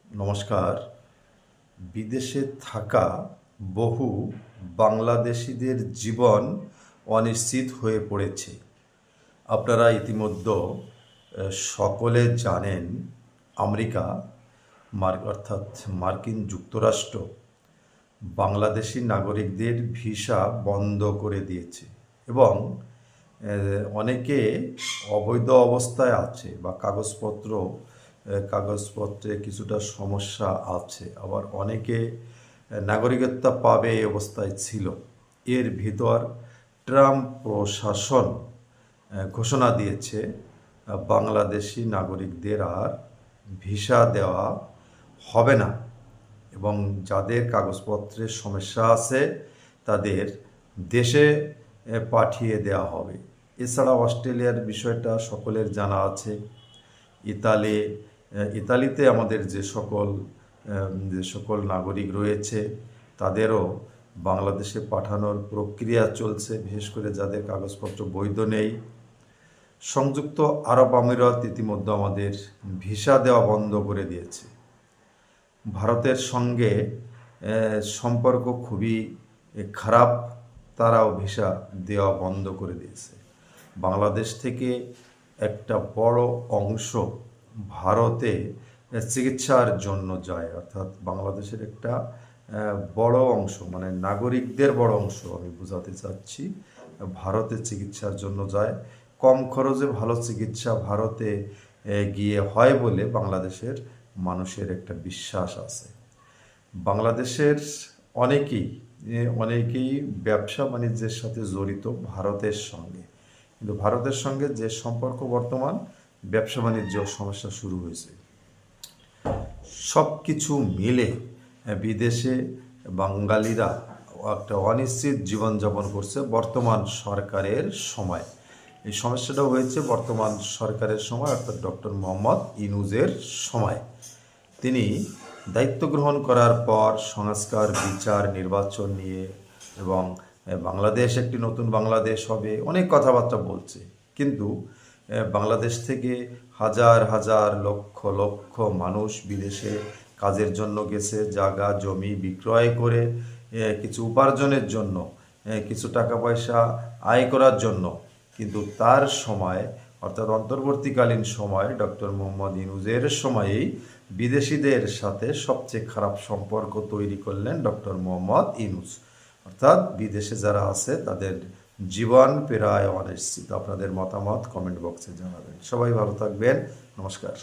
নমস্কার। বিদেশে থাকা বহু বাংলাদেশিদের জীবন অনিশ্চিত হয়ে পড়েছে। আপনারা ইতিমধ্যে সকলে জানেন, আমেরিকা অর্থাৎ মার্কিন যুক্তরাষ্ট্র বাংলাদেশি নাগরিকদের ভিসা বন্ধ করে দিয়েছে এবং অনেকে অবৈধ অবস্থায় আছে বা কাগজপত্রে কিছুটা সমস্যা আছে, আবার অনেকে নাগরিকত্ব পাবে এই অবস্থায় ছিল। এর ভিতর ট্রাম্প প্রশাসন ঘোষণা দিয়েছে বাংলাদেশি নাগরিকদের আর ভিসা দেওয়া হবে না এবং যাদের কাগজপত্রের সমস্যা আছে তাদের দেশে পাঠিয়ে দেওয়া হবে। এছাড়া অস্ট্রেলিয়ার বিষয়টা সকলের জানা আছে। ইতালিতে আমাদের যে সকল নাগরিক রয়েছে তাদেরও বাংলাদেশে পাঠানোর প্রক্রিয়া চলছে, বিশেষ করে যাদের কাগজপত্র বৈধ নেই। সংযুক্ত আরব আমিরাত ইতিমধ্যে আমাদের ভিসা দেওয়া বন্ধ করে দিয়েছে। ভারতের সঙ্গে সম্পর্ক খুবই খারাপ, তারাও ভিসা দেওয়া বন্ধ করে দিয়েছে। বাংলাদেশ থেকে একটা বড় অংশ ভারতে চিকিৎসার জন্য যায়, অর্থাৎ বাংলাদেশের একটা বড় অংশ, মানে নাগরিকদের বড় অংশ আমি বোঝাতে চাচ্ছি, ভারতে চিকিৎসার জন্য যায়। কম খরচে ভালো চিকিৎসা ভারতে গিয়ে হয় বলে বাংলাদেশের মানুষের একটা বিশ্বাস আছে। বাংলাদেশের অনেকেই ব্যবসা বাণিজ্যের সাথে জড়িত ভারতের সঙ্গে, কিন্তু ভারতের সঙ্গে যে সম্পর্ক বর্তমান, ব্যবসা বাণিজ্য সমস্যা শুরু হয়েছে। সব কিছু মিলে বিদেশে বাঙালিরা একটা অনিশ্চিত জীবনযাপন করছে বর্তমান সরকারের সময়। এই সমস্যাটা হয়েছে বর্তমান সরকারের সময়, অর্থাৎ ডক্টর মোহাম্মদ ইউনূসের সময়। তিনি দায়িত্ব গ্রহণ করার পর সংস্কার, বিচার, নির্বাচন নিয়ে এবং বাংলাদেশ একটি নতুন বাংলাদেশ হবে অনেক কথাবার্তা বলছে, কিন্তু বাংলাদেশ থেকে হাজার হাজার লক্ষ লক্ষ মানুষ বিদেশে কাজের জন্য গেছে, জায়গা জমি বিক্রয় করে কিছু উপার্জনের জন্য, কিছু টাকা পয়সা আয় করার জন্য। কিন্তু তার সময়, অর্থাৎ অন্তর্বর্তীকালীন সময় ডক্টর মোহাম্মদ ইউনূসের সময়েই বিদেশিদের সাথে সবচেয়ে খারাপ সম্পর্ক তৈরি করলেন ডক্টর মোহাম্মদ ইউনূস। অর্থাৎ বিদেশে যারা আছে তাদের জীবন প্রায় অনিশ্চিত। আপনাদের মতামত কমেন্ট বক্সে জানাবেন। সবাই ভালো থাকবেন। নমস্কার।